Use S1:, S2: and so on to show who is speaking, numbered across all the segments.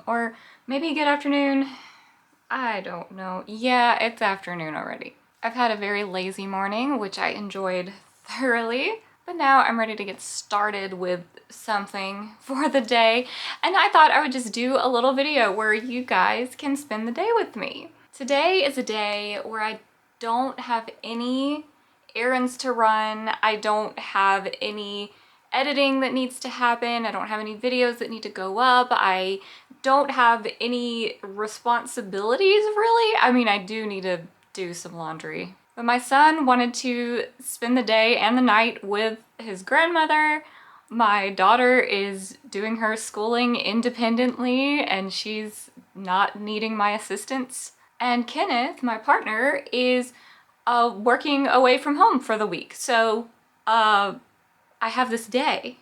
S1: morning, or maybe good afternoon. I don't know. Yeah, it's afternoon already. I've had a very lazy morning, which I enjoyed thoroughly, but now I'm ready to get started with something for the day, and I thought I would just do a little video where you guys can spend the day with me. Today is a day where I don't have any errands to run. I don't have any editing that needs to happen. I don't have any videos that need to go up. I don't have any responsibilities, really. I mean, I do need to do some laundry. But my son wanted to spend the day and the night with his grandmother. My daughter is doing her schooling independently and she's not needing my assistance. And Kenneth, my partner, is working away from home for the week. So I have this day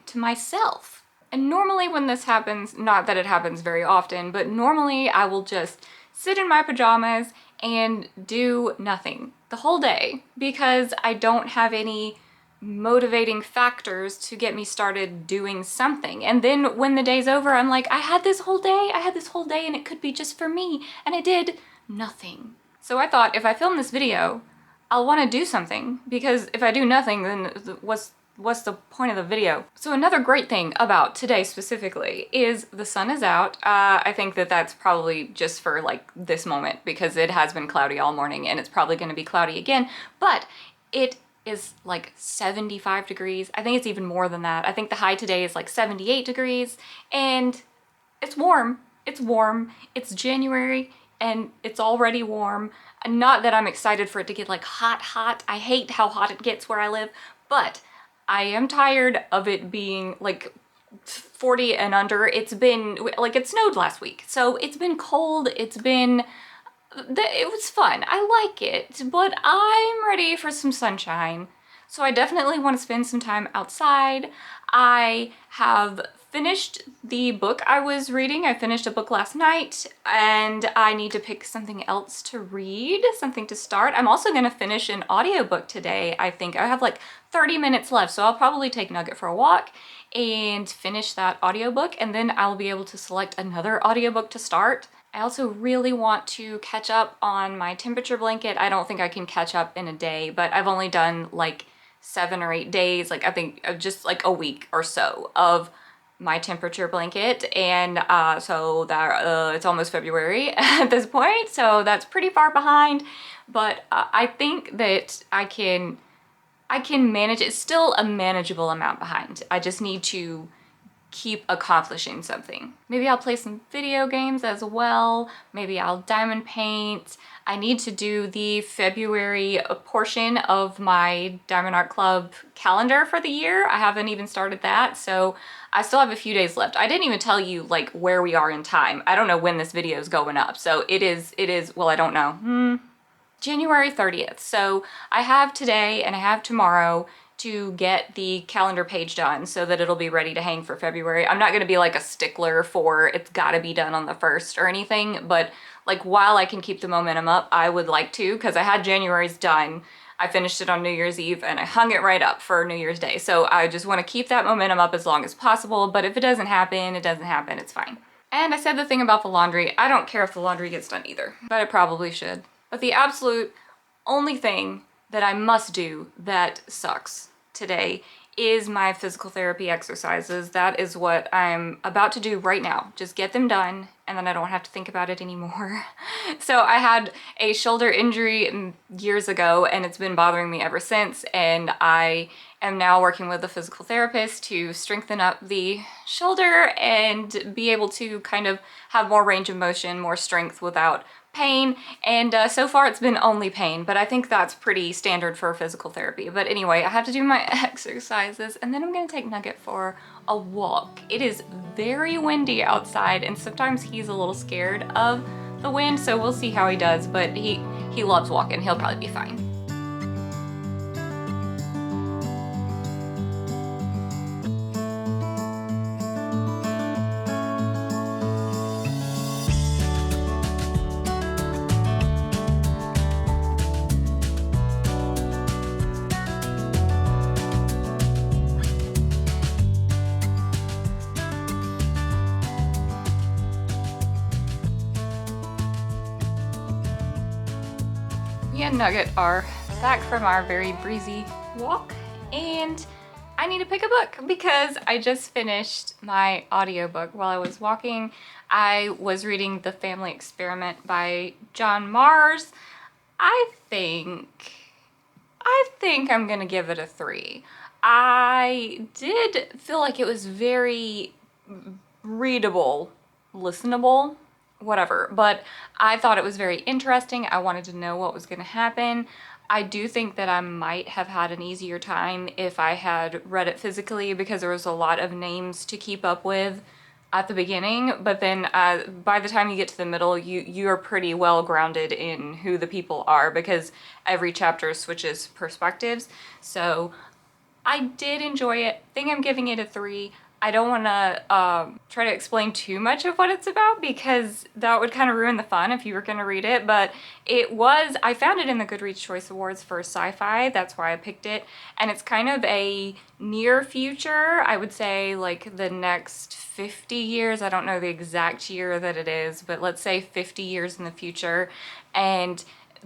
S1: to myself. And normally when this happens, not that it happens very often, but normally I will just sit in my pajamas and do nothing the whole day because I don't have any motivating factors to get me started doing something. And then when the day's over, I'm like, I had this whole day and it could be just for me, and I did nothing. So I thought if I film this video, I'll want to do something, because if I do nothing, then what's the point of the video? So another great thing about today specifically is the sun is out. I think that that's probably just for like this moment because it has been cloudy all morning and it's probably going to be cloudy again, but it is like 75 degrees. I think it's even more than that. I think the high today is like 78 degrees and it's warm. It's warm. It's January and it's already warm. Not that I'm excited for it to get like hot. I hate how hot it gets where I live, but I am tired of it being like 40 and under. It's been like, it snowed last week, so it's been cold. It was fun. I like it, but I'm ready for some sunshine. So I definitely want to spend some time outside. I have finished the book I was reading. I finished a book last night and I need to pick something else to read, something to start. I'm also going to finish an audiobook today. I think I have like 30 minutes left, so I'll probably take Nugget for a walk and finish that audiobook, and then I'll be able to select another audiobook to start. I also really want to catch up on my temperature blanket. I don't think I can catch up in a day, but I've only done like 7 or 8 days, like I think just like a week or so of my temperature blanket, and so that it's almost February at this point, so that's pretty far behind, but I think that I can manage. It's still a manageable amount behind. I just need to keep accomplishing something. Maybe I'll play some video games as well. Maybe I'll diamond paint. I need to do the February portion of my Diamond Art Club calendar for the year. I haven't even started that, so I still have a few days left. I didn't even tell you like where we are in time. I don't know when this video is going up, so it is, well, I don't know. January 30th. So I have today and I have tomorrow to get the calendar page done so that it'll be ready to hang for February. I'm not going to be like a stickler for it's got to be done on the 1st or anything, but like while I can keep the momentum up, I would like to, because I had January's done. I finished it on New Year's Eve and I hung it right up for New Year's Day. So I just want to keep that momentum up as long as possible, but if it doesn't happen, it doesn't happen, it's fine. And I said the thing about the laundry, I don't care if the laundry gets done either, but it probably should. But the absolute only thing that I must do that sucks today is my physical therapy exercises. That is what I'm about to do right now. Just get them done and then I don't have to think about it anymore. So I had a shoulder injury years ago and it's been bothering me ever since, and I am now working with a physical therapist to strengthen up the shoulder and be able to kind of have more range of motion, more strength without pain, and so far it's been only pain, but I think that's pretty standard for physical therapy. But anyway, I have to do my exercises and then I'm gonna take Nugget for a walk. It is very windy outside and sometimes he's a little scared of the wind, so we'll see how he does, but he loves walking. He'll probably be fine. and Nugget are back from our very breezy walk, and I need to pick a book because I just finished my audiobook while I was walking. I was reading The Family Experiment by John Marrs. I think I'm gonna give it a 3. I did feel like it was very readable, listenable, whatever, but I thought it was very interesting. I wanted to know what was going to happen. I do think that I might have had an easier time if I had read it physically because there was a lot of names to keep up with at the beginning, but then by the time you get to the middle, you are pretty well grounded in who the people are because every chapter switches perspectives. So I did enjoy it. I think I'm giving it a 3. I don't want to try to explain too much of what it's about because that would kind of ruin the fun if you were going to read it, but I found it in the Goodreads Choice Awards for sci-fi. That's why I picked it. And it's kind of a near future, I would say like the next 50 years. I don't know the exact year that it is, but let's say 50 years in the future. And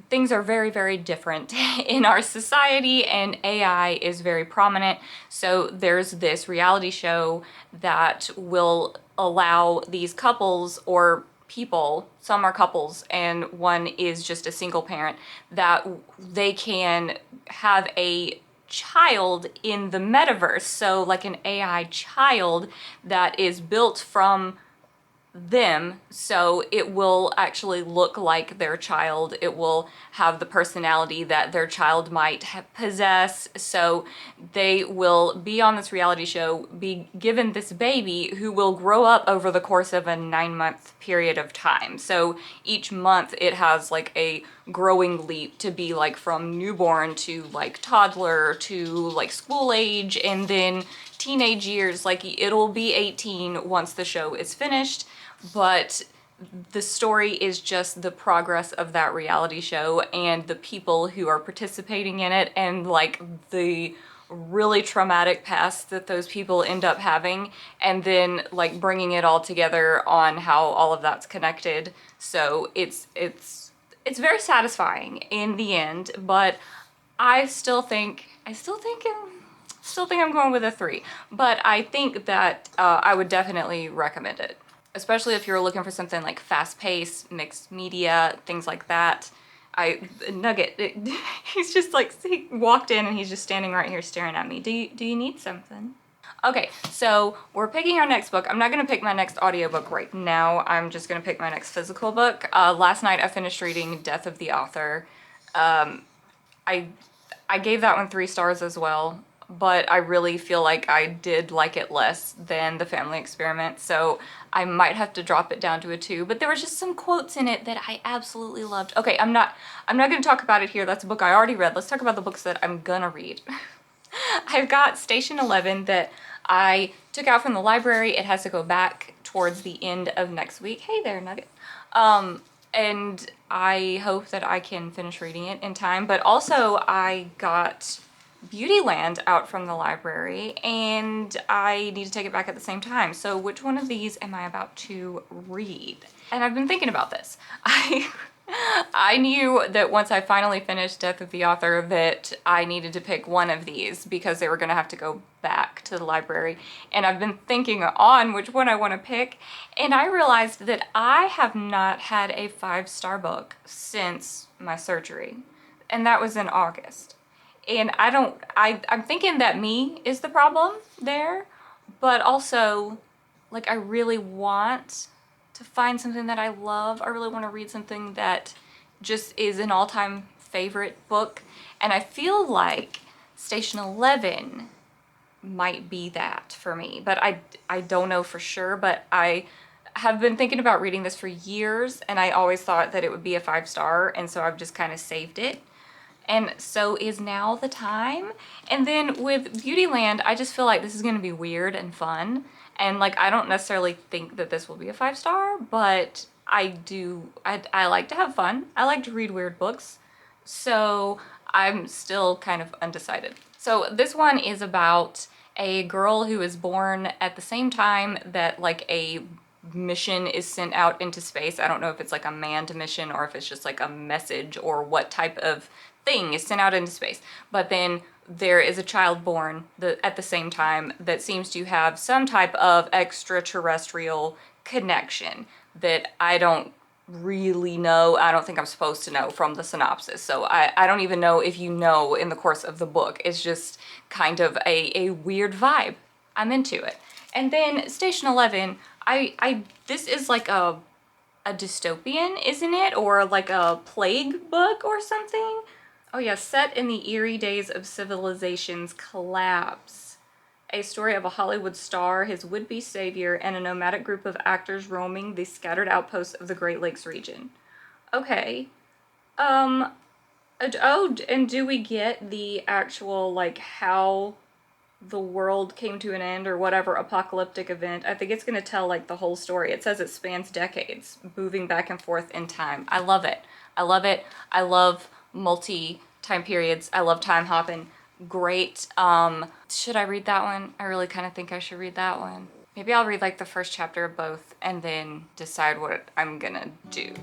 S1: things are very, very different in our society, and AI is very prominent. So there's this reality show that will allow these couples or people, some are couples and one is just a single parent, that they can have a child in the metaverse. So like an AI child that is built from them, so it will actually look like their child. It will have the personality that their child might possess. So they will be on this reality show, be given this baby who will grow up over the course of a 9-month period of time. So each month it has like a growing leap to be like from newborn to like toddler to like school age and then teenage years. Like it'll be 18 once the show is finished, but the story is just the progress of that reality show and the people who are participating in it and like the really traumatic past that those people end up having, and then like bringing it all together on how all of that's connected. So it's very satisfying in the end, but I still think I'm going with a 3, but I think that I would definitely recommend it, especially if you're looking for something like fast-paced, mixed media, things like that. Nugget, he's just like, he walked in and he's just standing right here staring at me. Do you need something? Okay, so we're picking our next book. I'm not gonna pick my next audiobook right now. I'm just gonna pick my next physical book. Last night I finished reading Death of the Author. I gave that one 3 stars as well, but I really feel like I did like it less than The Family Experiment, so I might have to drop it down to a 2, but there were just some quotes in it that I absolutely loved. Okay, I'm not gonna talk about it here. That's a book I already read. Let's talk about the books that I'm gonna read. I've got Station 11 that I took out from the library. It has to go back towards the end of next week. Hey there, Nugget. And I hope that I can finish reading it in time, but also I got Beautyland out from the library and I need to take it back at the same time. So which one of these am I about to read? And I've been thinking about this. I knew that once I finally finished Death of the Author that I needed to pick one of these because they were going to have to go back to the library. And I've been thinking on which one I want to pick. And I realized that I have not had a 5-star book since my surgery. And that was in August. And I'm thinking that me is the problem there, but also like I really want to find something that I love. I really want to read something that just is an all-time favorite book. And I feel like Station 11 might be that for me, but I don't know for sure, but I have been thinking about reading this for years and I always thought that it would be a 5-star, and so I've just kind of saved it. And so is now the time. And then with Beautyland, I just feel like this is going to be weird and fun. And like, I don't necessarily think that this will be a 5-star, but I like to have fun. I like to read weird books. So I'm still kind of undecided. So this one is about a girl who is born at the same time that like a mission is sent out into space. I don't know if it's like a manned mission or if it's just like a message or what type of thing is sent out into space. But then there is a child born at the same time that seems to have some type of extraterrestrial connection that I don't really know. I don't think I'm supposed to know from the synopsis. So I don't even know if you know in the course of the book. It's just kind of a weird vibe. I'm into it. And then Station 11, this is like a dystopian, isn't it? Or like a plague book or something? Oh yeah, set in the eerie days of civilization's collapse. A story of a Hollywood star, his would-be savior, and a nomadic group of actors roaming the scattered outposts of the Great Lakes region. Okay. Oh, and do we get the actual, like, how the world came to an end or whatever apocalyptic event? I think it's going to tell, like, the whole story. It says it spans decades, moving back and forth in time. I love it. I love it. I love multi-time periods. I love time hopping. Great. Should I read that one? I really kind of think I should read that one. Maybe I'll read like the first chapter of both and then decide what I'm gonna do.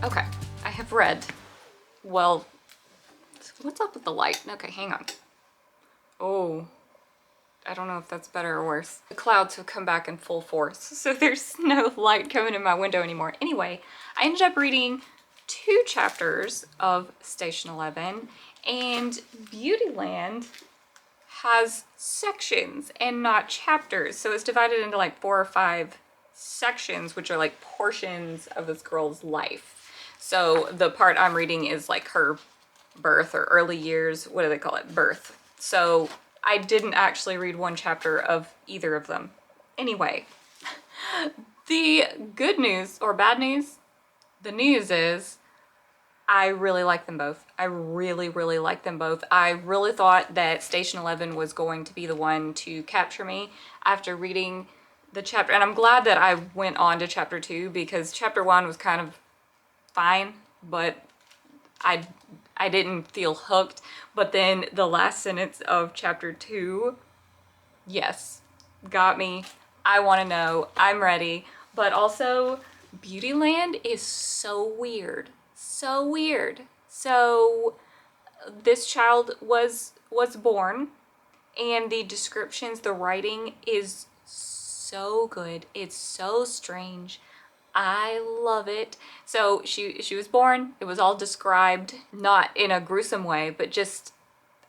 S1: Okay, I have read. Well, what's up with the light? Okay, hang on. Oh, I don't know if that's better or worse. The clouds have come back in full force, so there's no light coming in my window anymore. Anyway, I ended up reading 2 chapters of Station 11, and Beautyland has sections and not chapters. So it's divided into like 4 or 5 sections, which are like portions of this girl's life. So the part I'm reading is like her birth or early years. What do they call it? Birth. So I didn't actually read 1 chapter of either of them. Anyway, the good news or bad news, the news is I really like them both. I really, really like them both. I really thought that Station 11 was going to be the one to capture me after reading the chapter. And I'm glad that I went on to chapter 2 because chapter 1 was kind of fine, but I didn't feel hooked. But then the last sentence of chapter 2, yes, got me. I want to know. I'm ready. But also, Beautyland is so weird. So weird. So this child was born, and the descriptions, the writing is so good. It's so strange. I love it. So she was born. It was all described, not in a gruesome way, but just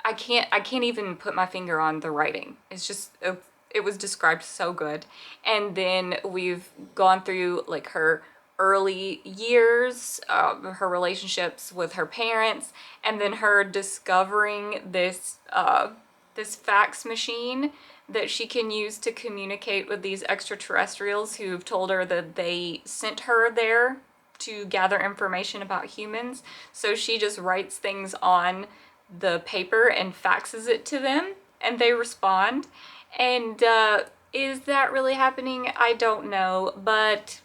S1: I can't even put my finger on the writing. It's just it was described so good. And then we've gone through like her early years, her relationships with her parents, and then her discovering this this fax machine that she can use to communicate with these extraterrestrials who've told her that they sent her there to gather information about humans. So she just writes things on the paper and faxes it to them, and they respond. And is that really happening? I don't know, but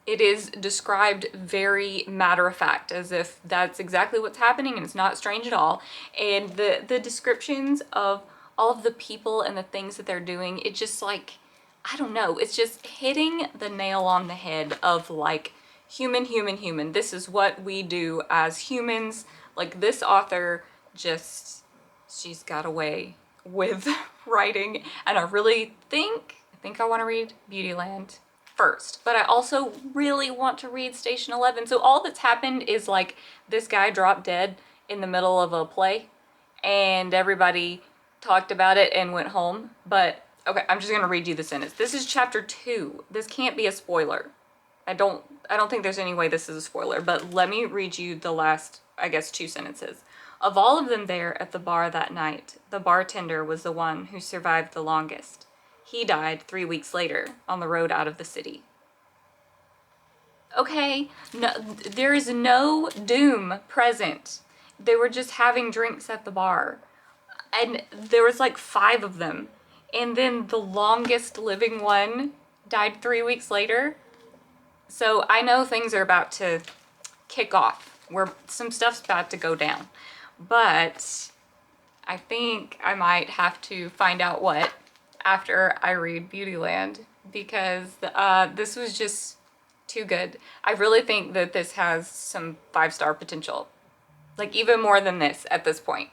S1: it is described very matter of fact, as if that's exactly what's happening and it's not strange at all. And the descriptions of all of the people and the things that they're doing, it just like, I don't know, it's just hitting the nail on the head of like human, human, human. This is what we do as humans. Like this author just, she's got a way with writing, and I think I want to read Beautyland first, but I also really want to read Station 11. So all that's happened is like this guy dropped dead in the middle of a play and everybody talked about it and went home. But okay, I'm just gonna read you the sentence. This is chapter 2. This can't be a spoiler. I don't think there's any way this is a spoiler, but let me read you the last, I guess, 2 sentences. Of all of them there at the bar that night, the bartender was the one who survived the longest. He died 3 weeks later on the road out of the city. Okay, no, there is no doom present. They were just having drinks at the bar. And there was like 5 of them. And then the longest living one died 3 weeks later. So I know things are about to kick off, where some stuff's about to go down. But I think I might have to find out what after I read Beautyland, because this was just too good. I really think that this has some 5-star potential, like even more than this at this point.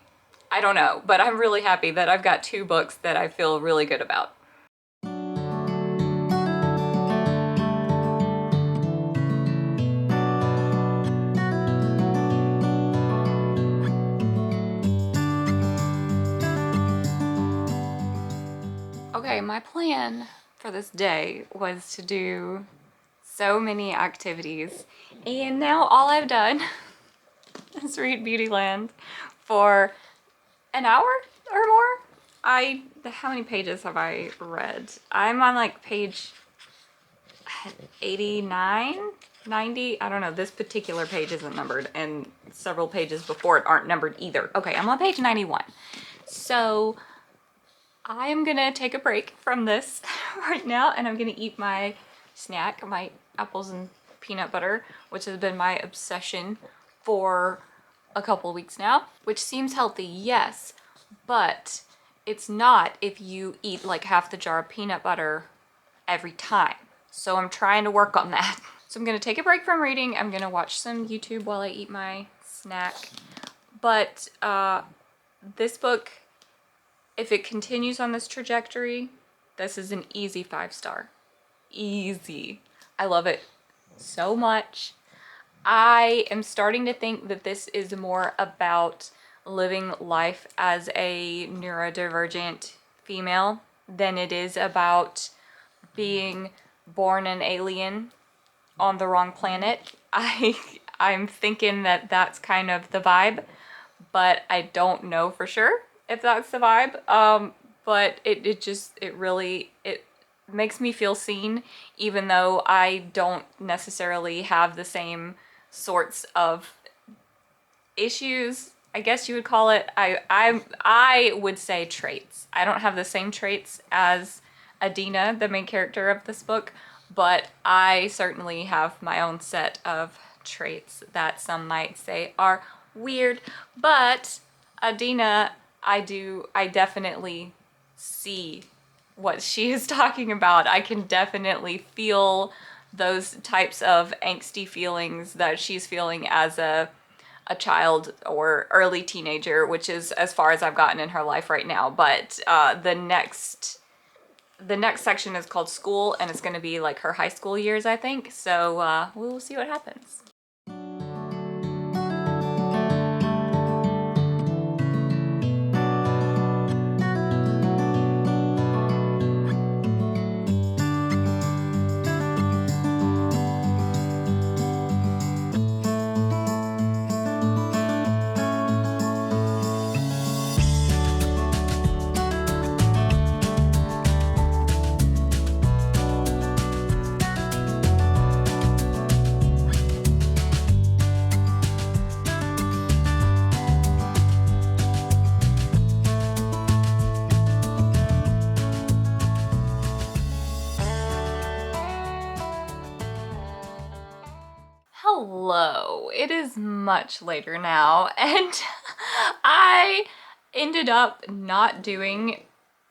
S1: I don't know, but I'm really happy that I've got 2 books that I feel really good about. Okay, my plan for this day was to do so many activities, and now all I've done is read Beautyland for an hour or more. How many pages have I read? I'm on like page 89, 90. I don't know. This particular page isn't numbered, and several pages before it aren't numbered either. Okay, I'm on page 91. So I am gonna take a break from this right now, and I'm gonna eat my snack, my apples and peanut butter, which has been my obsession for a couple weeks now, which seems healthy, yes, but it's not if you eat like half the jar of peanut butter every time. So I'm trying to work on that. So I'm gonna take a break from reading. I'm gonna watch some YouTube while I eat my snack. But this book, if it continues on this trajectory, this is an easy 5-star. Easy. I love it so much. I am starting to think that this is more about living life as a neurodivergent female than it is about being born an alien on the wrong planet. I'm thinking that that's kind of the vibe, but I don't know for sure if that's the vibe. But it really makes me feel seen, even though I don't necessarily have the same sorts of issues, I guess you would call it. I would say traits. I don't have the same traits as Adina, the main character of this book, but I certainly have my own set of traits that some might say are weird. But Adina, I definitely see what she is talking about. I can definitely feel those types of angsty feelings that she's feeling as a child or early teenager, which is as far as I've gotten in her life right now. But the next section is called School, and it's going to be like her high school years, I think. So we'll see what happens. Hello, it is much later now, and I ended up not doing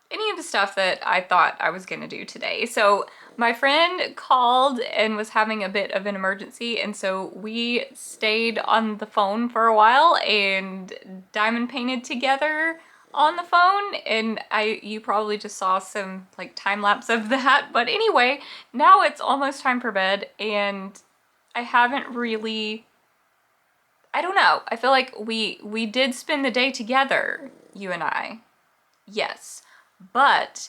S1: any of the stuff that I thought I was gonna do today. So my friend called and was having a bit of an emergency, and so we stayed on the phone for a while and diamond painted together on the phone, and you probably just saw some like time lapse of that. But anyway, now it's almost time for bed, and I haven't really, I don't know. I feel like we did spend the day together, you and I. Yes. But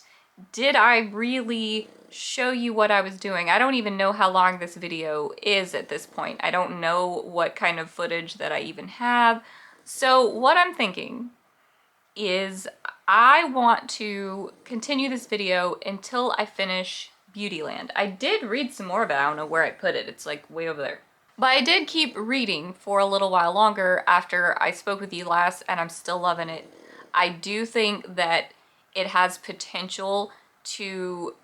S1: did I really show you what I was doing? I don't even know how long this video is at this point. I don't know what kind of footage that I even have. So what I'm thinking is I want to continue this video until I finish Beautyland. I did read some more of it. I don't know where I put it. It's like way over there. But I did keep reading for a little while longer after I spoke with you last, and I'm still loving it. I do think that it has potential to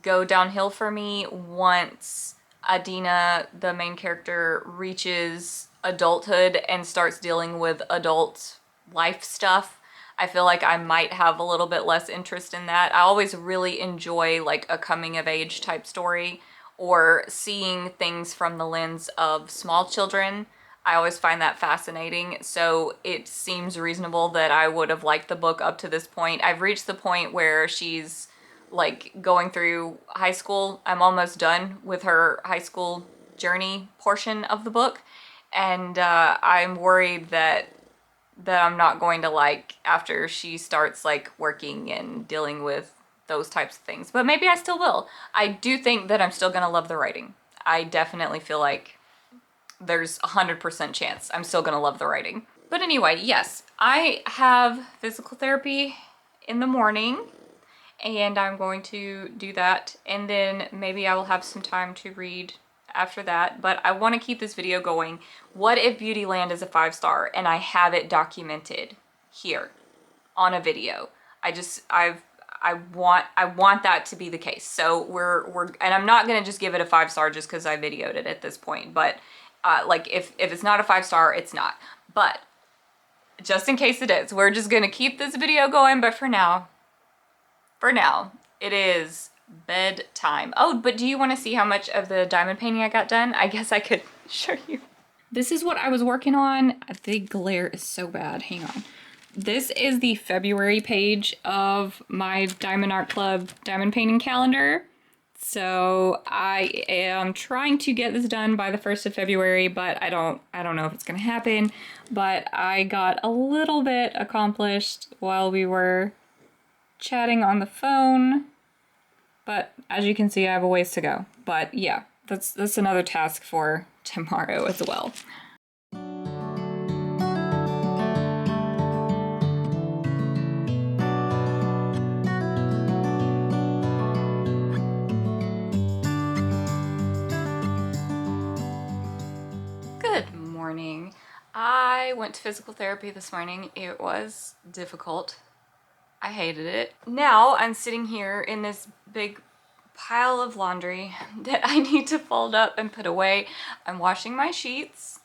S1: go downhill for me once Adina, the main character, reaches adulthood and starts dealing with adult life stuff. I feel like I might have a little bit less interest in that. I always really enjoy like a coming of age type story or seeing things from the lens of small children. I always find that fascinating. So it seems reasonable that I would have liked the book up to this point. I've reached the point where she's like going through high school. I'm almost done with her high school journey portion of the book. And I'm worried that I'm not going to like after she starts like working and dealing with those types of things. But maybe I still will. I do think that I'm still gonna love the writing. I definitely feel like there's 100% chance I'm still gonna love the writing. But anyway, yes, I have physical therapy in the morning and I'm going to do that. And then maybe I will have some time to read after that, but I want to keep this video going. What if Beautyland is a 5-star and I have it documented here on a video? I want that to be the case. So and I'm not going to just give it a 5-star just because I videoed it at this point, but like if it's not a 5-star, it's not. But just in case it is, we're just going to keep this video going. But for now, it is bedtime. Oh, but do you want to see how much of the diamond painting I got done? I guess I could show you. This is what I was working on. The glare is so bad. Hang on. This is the February page of my Diamond Art Club diamond painting calendar. So I am trying to get this done by the 1st of February, but I don't know if it's gonna happen. But I got a little bit accomplished while we were chatting on the phone. But as you can see, I have a ways to go. But yeah, that's another task for tomorrow as well. Good morning. I went to physical therapy this morning. It was difficult. I hated it. Now I'm sitting here in this big pile of laundry that I need to fold up and put away. I'm washing my sheets.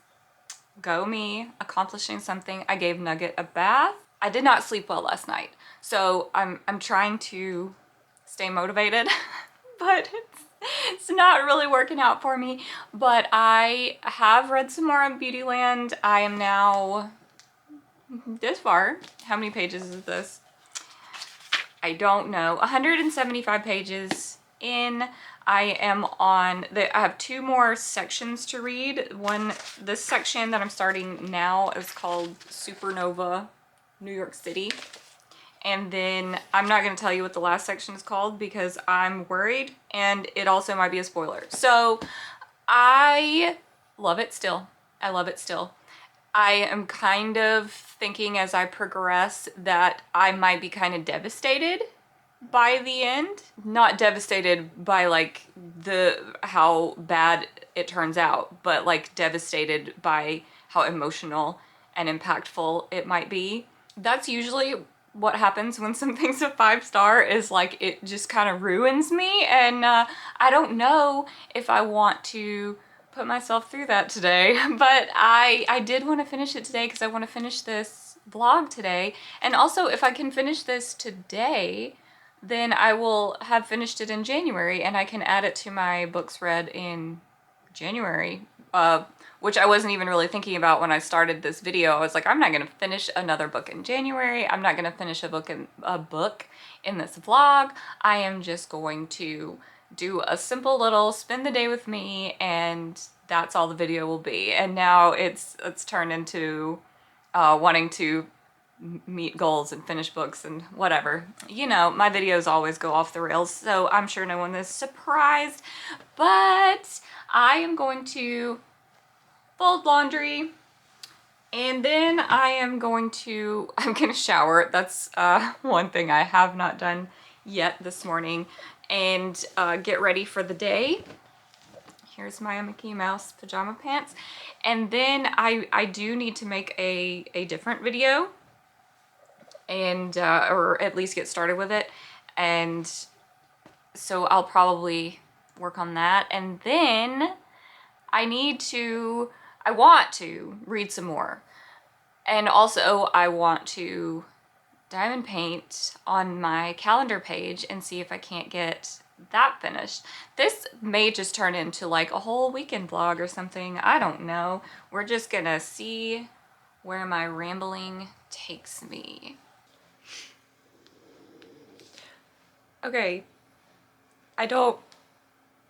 S1: Go me, accomplishing something. I gave Nugget a bath. I did not sleep well last night, so I'm trying to stay motivated, but it's not really working out for me. But I have read some more on Beautyland. I am now this far. How many pages is this? I don't know. 175 pages in. I am on I have 2 more sections to read. This section that I'm starting now is called Supernova New York City. And then I'm not going to tell you what the last section is called because I'm worried and it also might be a spoiler. So I love it still. I love it still. I am kind of thinking as I progress that I might be kind of devastated by the end. Not devastated by like how bad it turns out, but like devastated by how emotional and impactful it might be. That's usually what happens when something's a 5-star, is like it just kind of ruins me, and I don't know if I want to put myself through that today, but I did want to finish it today because I want to finish this vlog today. And also, if I can finish this today, then I will have finished it in January and I can add it to my books read in January, which I wasn't even really thinking about when I started this video. I was like, I'm not going to finish another book in January. I'm not going to finish a book in this vlog. I am just going to do a simple little spend the day with me, and that's all the video will be. And now it's turned into wanting to meet goals and finish books and whatever. You know, my videos always go off the rails, so I'm sure no one is surprised. But I am going to fold laundry, and then I'm gonna shower. That's one thing I have not done yet this morning and get ready for the day. Here's my Mickey Mouse pajama pants. And then I do need to make a different video and or at least get started with it. And so I'll probably work on that. And then I want to read some more. And also I want to diamond paint on my calendar page and see if I can't get that finished. This may just turn into like a whole weekend vlog or something. I don't know. We're just gonna see where my rambling takes me. Okay, I don't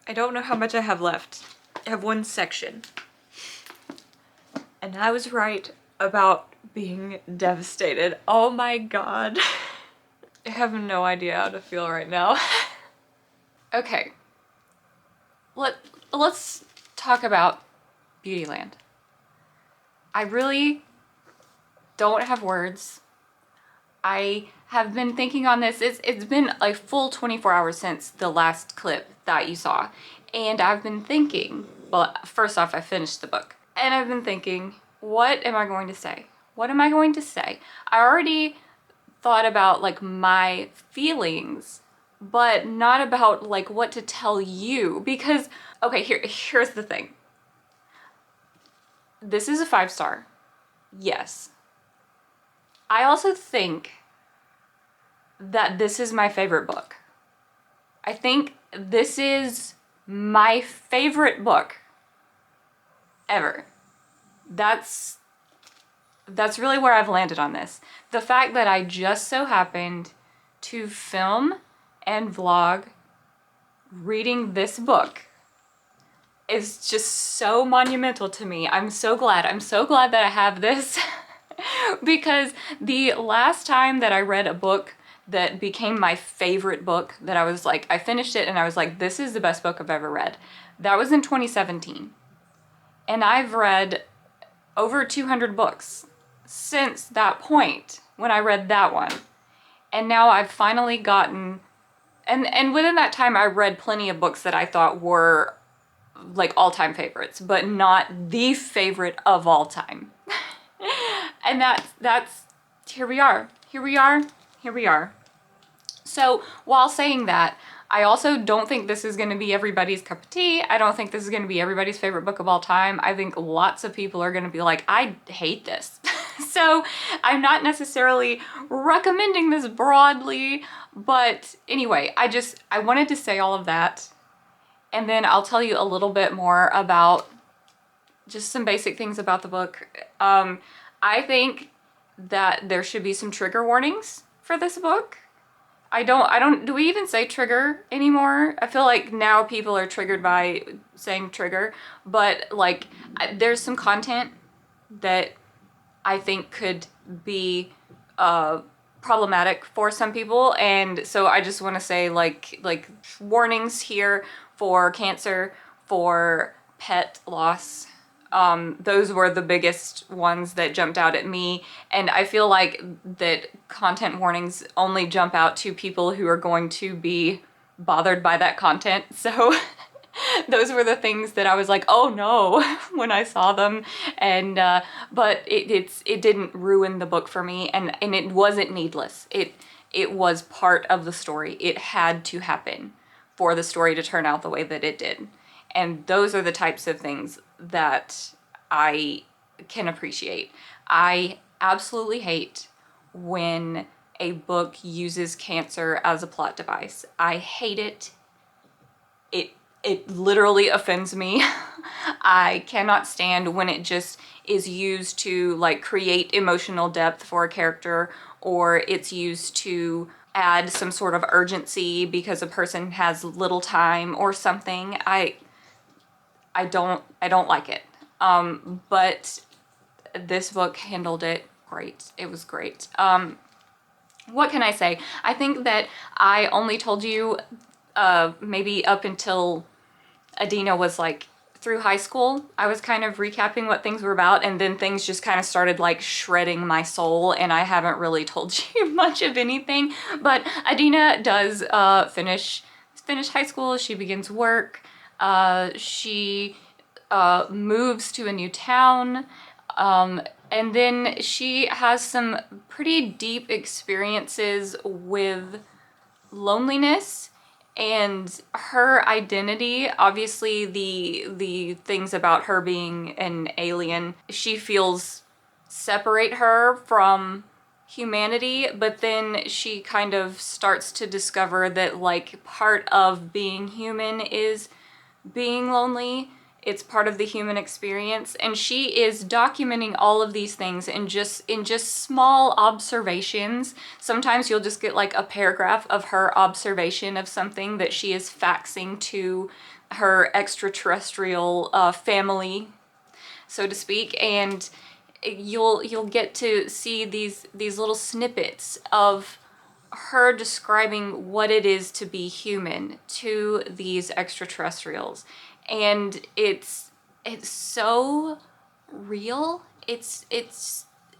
S1: know how much I have left. I have one section. And I was right about being devastated. Oh my god. I have no idea how to feel right now. Okay. Let's talk about Beautyland. I really don't have words. I have been thinking on this. It's been a full 24 hours since the last clip that you saw. And I've been thinking, well, first off, I finished the book. And I've been thinking, what am I going to say? What am I going to say? I already thought about like my feelings, but not about like what to tell you, because, okay, here's the thing. This is a 5-star. Yes. I also think that this is my favorite book. I think this is my favorite book ever. That's really where I've landed on this. The fact that I just so happened to film and vlog reading this book is just so monumental to me. I'm so glad that I have this because the last time that I read a book that became my favorite book, that I was like, I finished it and I was like, this is the best book I've ever read, that was in 2017. And I've read over 200 books since that point when I read that one. And now I've finally gotten, and within that time I read plenty of books that I thought were like all-time favorites, but not the favorite of all time. And that's here we are. So while saying that, I also don't think this is going to be everybody's cup of tea. I don't think this is going to be everybody's favorite book of all time. I think lots of people are going to be like, I hate this. So I'm not necessarily recommending this broadly, but anyway, I wanted to say all of that. And then I'll tell you a little bit more about just some basic things about the book. I think that there should be some trigger warnings for this book. Do we even say trigger anymore? I feel like now people are triggered by saying trigger, but like there's some content that I think could be problematic for some people. And so I just want to say like warnings here for cancer, for pet loss. Those were the biggest ones that jumped out at me. And I feel like that content warnings only jump out to people who are going to be bothered by that content. So those were the things that I was like, oh no, when I saw them. And, but it didn't ruin the book for me, and it wasn't needless. It was part of the story. It had to happen for the story to turn out the way that it did. And those are the types of things that I can appreciate. I absolutely hate when a book uses cancer as a plot device. I hate it. It literally offends me. I cannot stand when it just is used to like create emotional depth for a character, or it's used to add some sort of urgency because a person has little time or something. I don't like it. But this book handled it great. It was great. What can I say? I think that I only told you maybe up until Adina was like through high school. I was kind of recapping what things were about, and then things just kind of started like shredding my soul, and I haven't really told you much of anything. But Adina does finish high school. She begins work. She moves to a new town. And then she has some pretty deep experiences with loneliness and her identity. Obviously, the things about her being an alien, she feels separate her from humanity, but then she kind of starts to discover that like part of being human is being lonely. It's part of the human experience, and she is documenting all of these things in just small observations. Sometimes you'll just get like a paragraph of her observation of something that she is faxing to her extraterrestrial family, so to speak, and you'll get to see these little snippets of her describing what it is to be human to these extraterrestrials. And it's so real. It's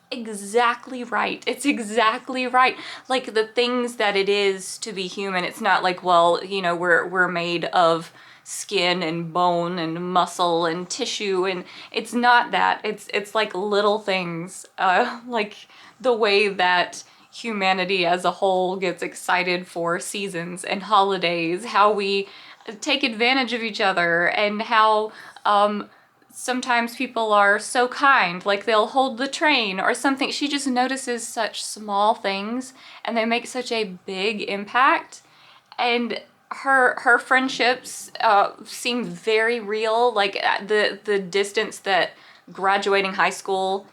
S1: exactly right. It's exactly right. Like the things that it is to be human. It's not like, well, you know, we're made of skin and bone and muscle and tissue, and it's not that. It's like little things, like the way that humanity as a whole gets excited for seasons and holidays, how we take advantage of each other, and how sometimes people are so kind, like they'll hold the train or something. She just notices such small things, and they make such a big impact. And her friendships seem very real. Like the distance that graduating high school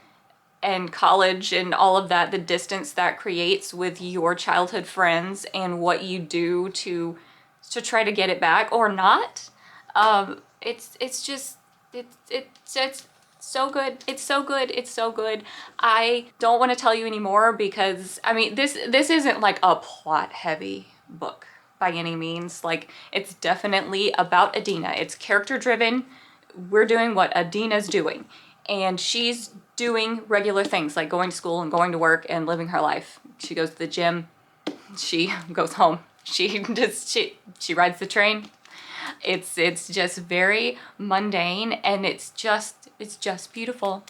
S1: and college and all of that, the distance that creates with your childhood friends, and what you do to try to get it back or not. It's so good. It's so good. It's so good. I don't want to tell you anymore because I mean this isn't like a plot heavy book by any means. Like, it's definitely about Adina. It's character driven. We're doing what Adina's doing, and she's doing regular things like going to school and going to work and living her life. She goes to the gym. She goes home. She rides the train. It's just very mundane, and it's just beautiful.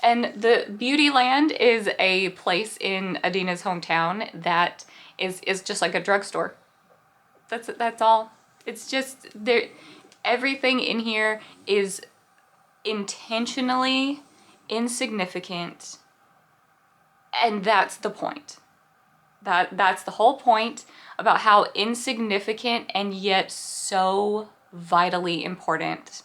S1: And the Beauty Land is a place in Adina's hometown that is just like a drugstore. That's all. It's just there. Everything in here is intentionally insignificant, and that's the point. That's the whole point about how insignificant and yet so vitally important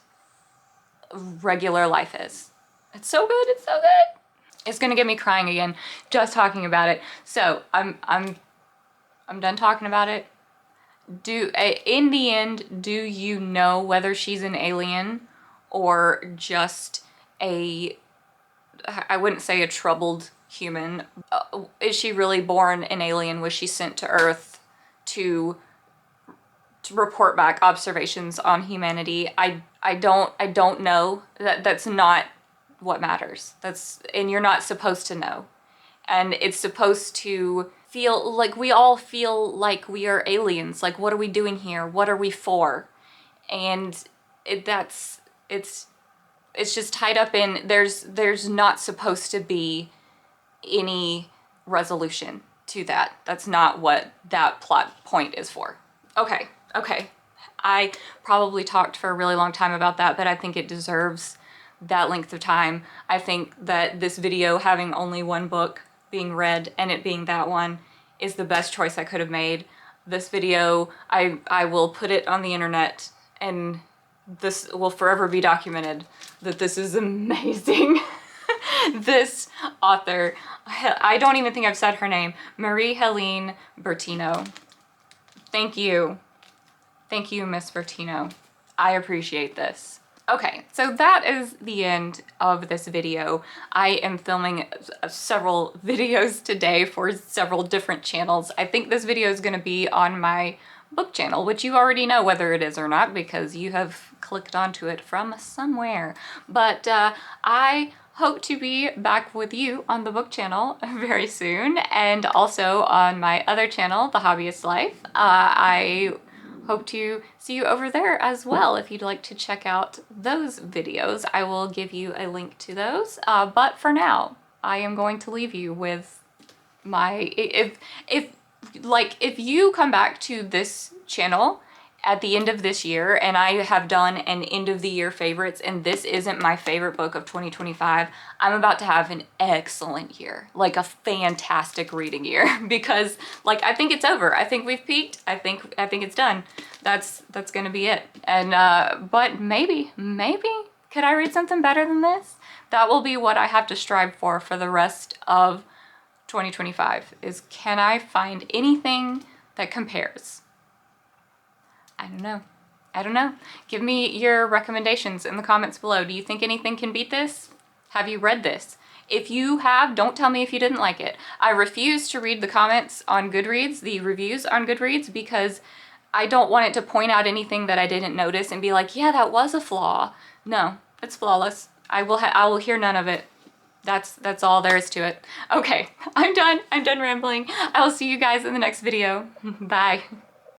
S1: regular life is. It's so good. It's so good. It's gonna get me crying again just talking about it. So I'm done talking about it. In the end, do you know whether she's an alien or just I wouldn't say a troubled human. Is she really born an alien? Was she sent to Earth to report back observations on humanity? I don't know. That's not what matters. And you're not supposed to know. And it's supposed to feel like we all feel like we are aliens. Like, what are we doing here? What are we for? And it's just tied up in, there's not supposed to be any resolution to that. That's not what that plot point is for. Okay. I probably talked for a really long time about that, but I think it deserves that length of time. I think that this video, having only one book being read and it being that one, is the best choice I could have made. This video, I will put it on the internet, and this will forever be documented that this is amazing. This author, I don't even think I've said her name, Marie-Helene Bertino. Thank you. Thank you, Miss Bertino. I appreciate this. Okay, so that is the end of this video. I am filming several videos today for several different channels. I think this video is going to be on my book channel, which you already know whether it is or not because you have clicked onto it from somewhere. But I hope to be back with you on the book channel very soon, and also on my other channel, The Hobbyist Life. I hope to see you over there as well if you'd like to check out those videos. I will give you a link to those, but for now I am going to leave you with my, if you come back to this channel at the end of this year and I have done an end of the year favorites and this isn't my favorite book of 2025, I'm about to have an excellent year, like a fantastic reading year, because like I think it's over. I think we've peaked. I think it's done. That's gonna be it. And but maybe could I read something better than this? That will be what I have to strive for the rest of 2025, is can I find anything that compares? I don't know. Give me your recommendations in the comments below. Do you think anything can beat this? Have you read this? If you have, don't tell me if you didn't like it. I refuse to read the comments on Goodreads, the reviews on Goodreads, because I don't want it to point out anything that I didn't notice and be like, yeah, that was a flaw. No, it's flawless. I will hear none of it. That's all there is to it. Okay, I'm done rambling. I will see you guys in the next video. Bye.